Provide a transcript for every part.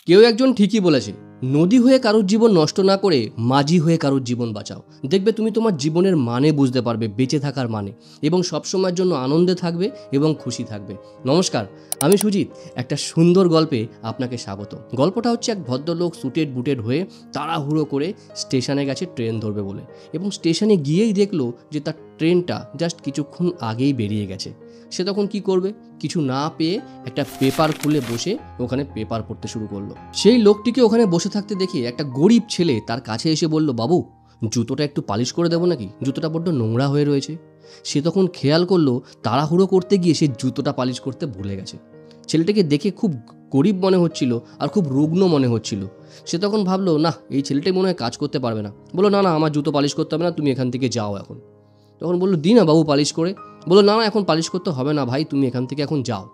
কেউ একজন ঠিকই বলেছে, নদী হয়ে কারোর জীবন নষ্ট না করে মাঝি হয়ে কারোর জীবন বাঁচাও। দেখবে তুমি তোমার জীবনের মানে বুঝতে পারবে, বেঁচে থাকার মানে, এবং সবসময়ের জন্য আনন্দে থাকবে এবং খুশি থাকবে। নমস্কার, আমি সুজিত। একটা সুন্দর গল্পে আপনাকে স্বাগত। গল্পটা হচ্ছে এক ভদ্রলোক সুটেড বুটেড হয়ে তাড়াহুড়ো করে স্টেশনে গেছে ট্রেন ধরবে বলে, এবং স্টেশনে গিয়েই দেখলো যে তার ট্রেনটা জাস্ট কিছুক্ষণ আগেই বেরিয়ে গেছে। সে তখন কি করবে, কিছু না পেয়ে একটা পেপার খুলে বসে ওখানে পেপার পড়তে শুরু করলো। সেই লোকটিকে ওখানে বসে থাকতে দেখে একটা গরিব ছেলে তার কাছে এসে বলল, বাবু জুতোটা একটু পালিশ করে দেবো নাকি, জুতোটা বড্ড নোংরা হয়ে রয়েছে। সে তখন খেয়াল করলো তাড়াহুড়ো করতে গিয়ে সে জুতোটা পালিশ করতে ভুলে গেছে। ছেলেটাকে দেখে খুব গরিব মনে হচ্ছিল আর খুব রুগ্ন মনে হচ্ছিল। সে তখন ভাবলো, না এই ছেলেটাই মনে হয় কাজ করতে পারবে না। বললো, না না, আমার জুতো পালিশ করতে হবে না, তুমি এখান থেকে যাও এখন। তখন বললো, দি না বাবু পালিশ করে। বললো, না না, এখন পালিশ করতে হবে না ভাই, তুমি এখান থেকে এখন যাও।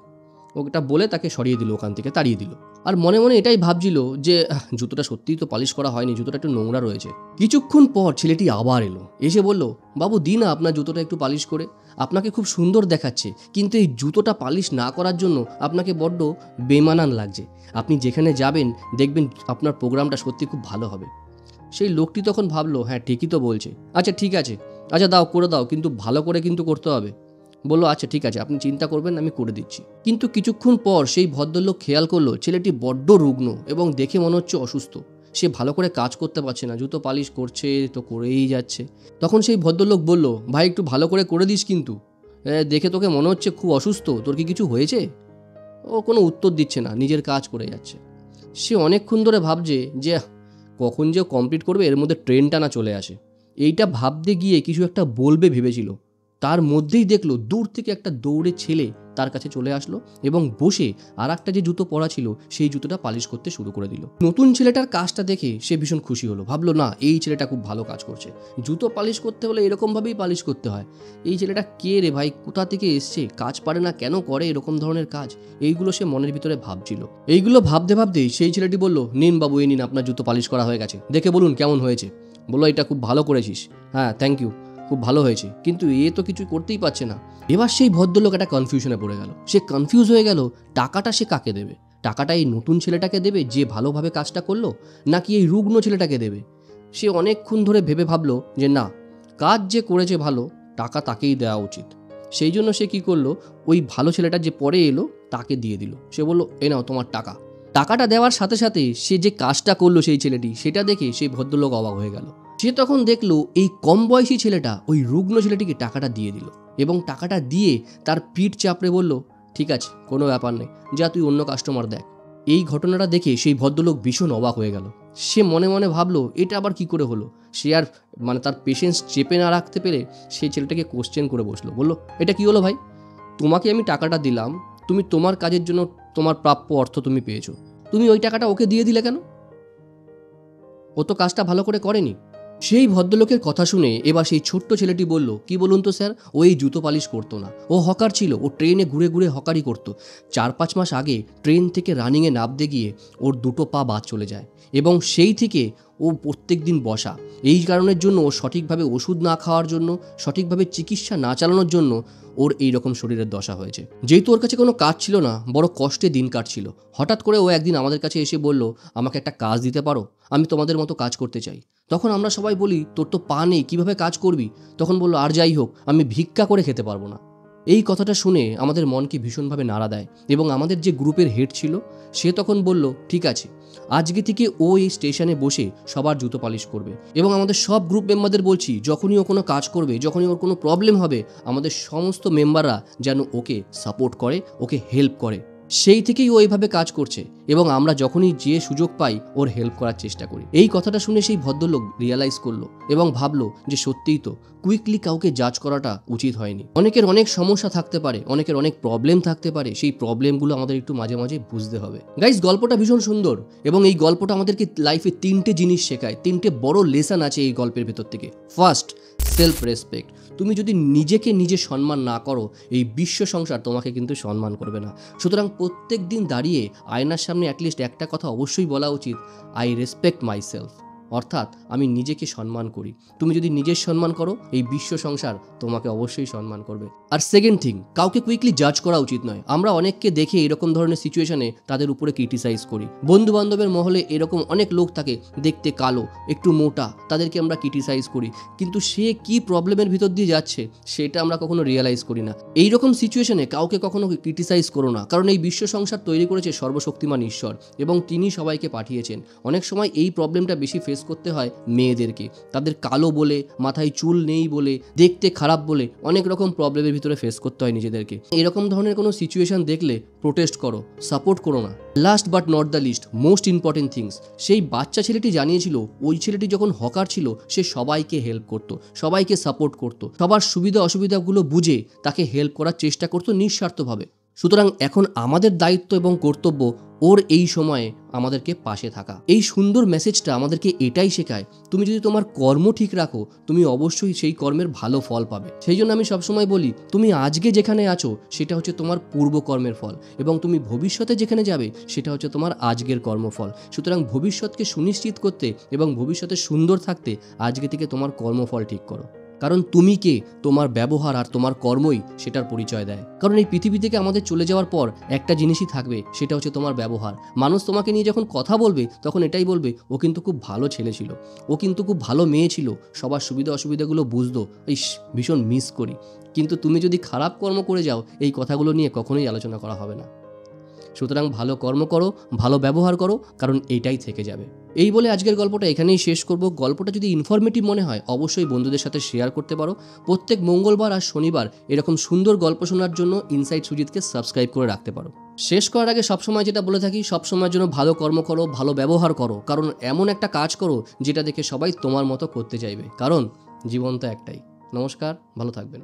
ওটা বলে তাকে সরিয়ে দিল, ওখান থেকে তাড়িয়ে দিল। আর মনে মনে এটাই ভাবছিল যে জুতোটা সত্যিই তো পালিশ করা হয়নি, জুতোটা একটু নোংরা রয়েছে। কিছুক্ষণ পর ছেলেটি আবার এলো, এসে বলল, বাবু দি না আপনার জুতোটা একটু পালিশ করে, আপনাকে খুব সুন্দর দেখাচ্ছে, কিন্তু এই জুতোটা পালিশ না করার জন্য আপনাকে বড্ড বেমানান লাগছে। আপনি যেখানে যাবেন দেখবেন আপনার প্রোগ্রামটা সত্যি খুব ভালো হবে। সেই লোকটি তখন ভাবলো, হ্যাঁ ঠিকই তো বলছে, আচ্ছা ঠিক আছে, আচ্ছা দাও করে দাও, কিন্তু ভালো করে কিন্তু করতে হবে। বললো, আচ্ছা ঠিক আছে, আপনি চিন্তা করবেন, আমি করে দিচ্ছি। কিন্তু কিছুক্ষণ পর সেই ভদ্রলোক খেয়াল করলো ছেলেটি বড্ড রুগ্ন এবং দেখে মনে হচ্ছে অসুস্থ। সে ভালো করে কাজ করতে পারছে না, জুতো পালিশ করছে তো করেই যাচ্ছে। তখন সেই ভদ্রলোক বলল, ভাই একটু ভালো করে দিস কিন্তু, দেখে তোকে মনে হচ্ছে খুব অসুস্থ, তোর কি কিছু হয়েছে? ও কোনো উত্তর দিচ্ছে না, নিজের কাজ করে যাচ্ছে। সে অনেকক্ষণ ধরে ভাবছে যে কখন যে কমপ্লিট করবে, এর মধ্যে ট্রেনটা না চলে আসে। এইটা ভাবতে গিয়ে কিছু একটা বলবে ভেবেছিল, তার মধ্যেই দেখলো দূর থেকে একটা দৌড়ে ছেলে তার কাছে চলে আসলো এবং বসে আর একটা যে জুতো পরা ছিল সেই জুতোটা পালিশ করতে শুরু করে দিল। নতুন ছেলেটার কাজটা দেখে সে ভীষণ খুশি হলো, ভাবলো না এই ছেলেটা খুব ভালো কাজ করছে, জুতো পালিশ করতে হলে এরকমভাবেই পালিশ করতে হয়। এই ছেলেটা কে রে ভাই, কোথা থেকে এসছে, কাজ পারে না, কেন করে এরকম ধরনের কাজ, এইগুলো সে মনের ভিতরে ভাবছিল। এইগুলো ভাবতে ভাবতেই সেই ছেলেটি বলল, নিন বাবু, এই নিন আপনার জুতো পালিশ করা হয়ে গেছে, দেখে বলুন কেমন হয়েছে। বললো, এটা খুব ভালো করেছিস, হ্যাঁ থ্যাংক ইউ, খুব ভালো হয়েছে, কিন্তু এ তো কিছু করতেই পারছে না। এবার সেই ভদ্রলোক একটা কনফিউশনে পড়ে গেল। সে কনফিউজ হয়ে গেল, টাকাটা সে কাকে দেবে? টাকাটা এই নতুন ছেলেটাকে দেবে যে ভালোভাবে কাজটা করলো, নাকি এই রুগ্ন ছেলেটাকে দেবে? সে অনেকক্ষণ ধরে ভেবে ভাবলো যে না, কাজ যে করেছে ভালো, টাকা তাকেই দেওয়া উচিত। সেই জন্য সে কি করলো, ওই ভালো ছেলেটা যে পরে এলো তাকে দিয়ে দিল। সে বলল, এ নাও তোমার টাকা। টাকাটা দেওয়ার সাথে সাথে সে যে কাজটা করলো সেই ছেলেটি, সেটা দেখে সেই ভদ্রলোক অবাক হয়ে গেল। সে তখন দেখলো এই কম বয়সী ছেলেটা ওই রুগ্ন ছেলেটিকে টাকাটা দিয়ে দিল, এবং টাকাটা দিয়ে তার পিঠ চাপড়ে বলল, ঠিক আছে কোনো ব্যাপার নেই, যা তুই অন্য কাস্টমার দেখ। এই ঘটনাটা দেখে সেই ভদ্রলোক ভীষণ অবাক হয়ে গেল। সে মনে মনে ভাবলো, এটা আবার কি করে হলো? সে আর তার পেশেন্স চেপে না রাখতে পেরে সেই ছেলেটাকে কোশ্চেন করে বসলো, বললো, এটা কি হলো ভাই? তোমাকে আমি টাকাটা দিলাম, তুমি তোমার কাজের জন্য তোমার প্রাপ্য অর্থ তুমি পেয়েছো, তুমি ওই টাকাটা ওকে দিয়ে দিলে কেন? ও তো কাজটা ভালো করে করেনি। সেই ভদ্রলোকের কথা শুনে এবার সেই ছোট্ট ছেলেটি বলল, কি বলুন তো স্যার, ও এই জুতো পালিশ করতো না, ও হকার ছিল, ও ট্রেনে ঘুরে ঘুরে হকারি করতো। 4-5 মাস আগে ট্রেন থেকে রানিংয়ে নামতে গিয়ে ওর দুটো পা বাদ চলে যায়, এবং সেই থেকে ও প্রত্যেক দিন বসা। এই কারণের জন্য ও সঠিকভাবে ওষুধ না খাওয়ার জন্য, সঠিকভাবে চিকিৎসা না চালানোর জন্য ওর এইরকম শরীরের দশা হয়েছে। যেহেতু ওর কাছে কোনো কাজ ছিল না, বড় কষ্টে দিন কাটছিল, হঠাৎ করে ও একদিন আমাদের কাছে এসে বলল, আমাকে একটা কাজ দিতে পারো, আমি তোমাদের মতো কাজ করতে চাই। তখন আমরা সবাই বলি, তোর তো পা নেই, কীভাবে কাজ করবি? তখন বলল, আর যাই হোক, আমি ভিক্ষা করে খেতে পারবো না। এই কথাটা শুনে আমাদের মনকে ভীষণভাবে নাড়া দেয়, এবং আমাদের যে গ্রুপের হেড ছিল সে তখন বলল, ঠিক আছে, আজকে থেকে ও এই স্টেশনে বসে সবার জুতো পালিশ করবে, এবং আমাদের সব গ্রুপ মেম্বারদের বলছি, যখনই ও কোনো কাজ করবে, যখনই ওর কোনো প্রবলেম হবে, আমাদের সমস্ত মেম্বাররা যেন ওকে সাপোর্ট করে, ওকে হেল্প করে। সেই থেকেই ও এইভাবে কাজ করছে, এবং আমরা যখনই যে সুযোগ পাই ওর হেল্প করার চেষ্টা করি। এই কথাটা শুনে সেই ভদ্রলোক রিয়ালাইজ করলো এবং ভাবলো যে সত্যিই তো কুইকলি কাউকে জাজ করাটা উচিত হয়নি। অনেকের অনেক সমস্যা থাকতে পারে, অনেকের অনেক প্রবলেম থাকতে পারে, সেই প্রবলেমগুলো আমাদের একটু মাঝে মাঝে বুঝতে হবে। গাইস, গল্পটা ভীষণ সুন্দর, এবং এই গল্পটা আমাদেরকে লাইফে 3টে জিনিস শেখায়, 3টে বড় লেসন আছে এই গল্পের ভেতর থেকে। First, self respect. তুমি যদি নিজেকে নিজে সম্মান না করো, এই বিশ্ব সংসার তোমাকে কিন্তু সম্মান করবে না। সুতরাং প্রত্যেক দিন দাঁড়িয়ে আয়নার সামনে অ্যাটলিস্ট একটা কথা অবশ্যই বলা উচিত, আই রেসপেক্ট মাই সেলফ। অর্থাৎ আমি নিজেকে সম্মান করি। তুমি যদি নিজের সম্মান করো, এই বিশ্ব সংসার তোমাকে অবশ্যই সম্মান করবে। আর সেকেন্ড থিং, কাউকে কুইকলি জাজ করা উচিত নয়। আমরা অনেককে দেখে এরকম ধরনের সিচুয়েশনে তাদের উপরে ক্রিটিসাইজ করি। বন্ধু বান্ধবের মহলে এরকম অনেক লোক থাকে, দেখতে কালো, একটু মোটা, তাদেরকে আমরা ক্রিটিসাইজ করি, কিন্তু সে কি প্রবলেমের ভিতর দিয়ে যাচ্ছে সেটা আমরা কখনো রিয়েলাইজ করি না। এইরকম সিচুয়েশনে কাউকে কখনো ক্রিটিসাইজ করো না, কারণ এই বিশ্ব সংসার তৈরি করেছে সর্বশক্তিমান ঈশ্বর এবং তিনি সবাইকে পাঠিয়েছেন। অনেক সময় এই প্রবলেমটা বেশি ফেস করতে হয় মেয়েদেরকে, তাদের কালো বলে, মাথায় চুল নেই বলে, দেখতে খারাপ বলে অনেক রকম প্রবলেমের ভিতরে ফেস করতে হয় নিজেদেরকে। এরকম ধরনের কোনো সিচুয়েশন দেখলে প্রোটেস্ট করো, সাপোর্ট করো না। Last but not the least, most important things, সেই বাচ্চা ছেলেটি জানিয়েছিল ওই ছেলেটি যখন হকার ছিল সে সবাইকে হেল্প করত, সবাইকে সাপোর্ট করত, সবার সুবিধা অসুবিধাগুলো বুঝে তাকে হেল্প করার চেষ্টা করতো নিঃস্বার্থভাবে। সুতরাং এখন আমাদের দায়িত্ব এবং কর্তব্য ওর এই সময়ে আমাদেরকে পাশে থাকা। এই সুন্দর মেসেজটা আমাদেরকে এটাই শেখায়, তুমি যদি তোমার কর্ম ঠিক রাখো তুমি অবশ্যই সেই কর্মের ভালো ফল পাবে। সেই জন্য আমি সবসময় বলি, তুমি আজকে যেখানে আছো সেটা হচ্ছে তোমার পূর্বকর্মের ফল, এবং তুমি ভবিষ্যতে যেখানে যাবে সেটা হচ্ছে তোমার আজকের কর্মফল। সুতরাং ভবিষ্যৎকে সুনিশ্চিত করতে এবং ভবিষ্যতে সুন্দর থাকতে আজকে থেকে তোমার কর্মফল ঠিক করো, কারণ তুমি কে, তোমার ব্যবহার আর তোমার কর্মই সেটার পরিচয় দেয়। কারণ এই পৃথিবী থেকে আমাদের চলে যাওয়ার পর একটা জিনিসই থাকবে, সেটা হচ্ছে তোমার ব্যবহার। মানুষ তোমাকে নিয়ে যখন কথা বলবে তখন এটাই বলবে, ও কিন্তু খুব ভালো ছেলে ছিল, ও কিন্তু খুব ভালো মেয়ে ছিল, সবার সুবিধা অসুবিধাগুলো বুঝতো, ইস ভীষণ মিস করি। কিন্তু তুমি যদি খারাপ কর্ম করে যাও এই কথাগুলো নিয়ে কখনোই আলোচনা করা হবে না। সুতরাং ভালো কর্ম করো, ভালো ব্যবহার করো, কারণ এইটাই থেকে যাবে। এই বলে আজকের গল্পটা এখানেই শেষ করব। গল্পটা যদি ইনফরমেটিভ মনে হয় অবশ্যই বন্ধুদের সাথে শেয়ার করতে পারো। প্রত্যেক মঙ্গলবার আর শনিবার এরকম সুন্দর গল্প শোনার জন্য ইনসাইট সুজিতকে সাবস্ক্রাইব করে রাখতে পারো। শেষ করার আগে সবসময় যেটা বলে থাকি, সবসময়ের জন্য ভালো কর্ম করো, ভালো ব্যবহার করো, কারণ এমন একটা কাজ করো যেটা দেখে সবাই তোমার মতো করতে চাইবে, কারণ জীবন তো একটাই। নমস্কার, ভালো থাকবেন।